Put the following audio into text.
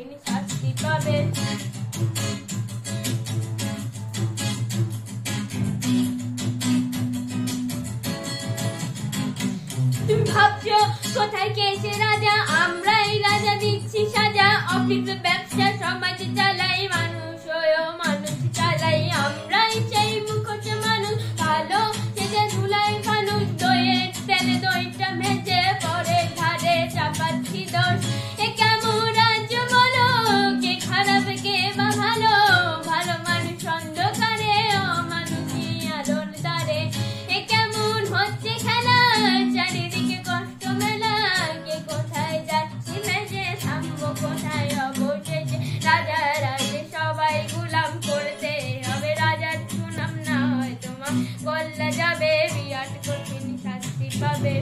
কঠিন শাস্তি পাবে। তুমি ভাবছো কোথায় কেছে রাজা, আমরাই রাজা দিচ্ছি সাজা। অফিস ব্যবসা সমাজ চালাই, মানুষ হয়েও মানুষ চালাই। আমরাই সেই মুখোশ মানুষ, ভালো সেজে ধুলাই মানুষ। দইয়ের তেলে দইটা ভেজে পরে ধারে চাপাচ্ছি দোষ। এ কেমন রাজ্য বলো, কে খারাপ কে বা ভালো? ভালো মানুষ অন্ধকারে, অমানুষী আলোর দ্বারে। এ কেমন হচ্ছে খেলা, চারিদিকে কষ্ট মেলা। কে কোথায় যাচ্ছি ভেসে, থামবো কোথায় অবশেষে? রাজা রাজে সবাই গোলাম করতে হবে, রাজার সুনাম না হয় তোমার গল্লা যাবে, বিরাট কঠিন শাস্তি পাবে।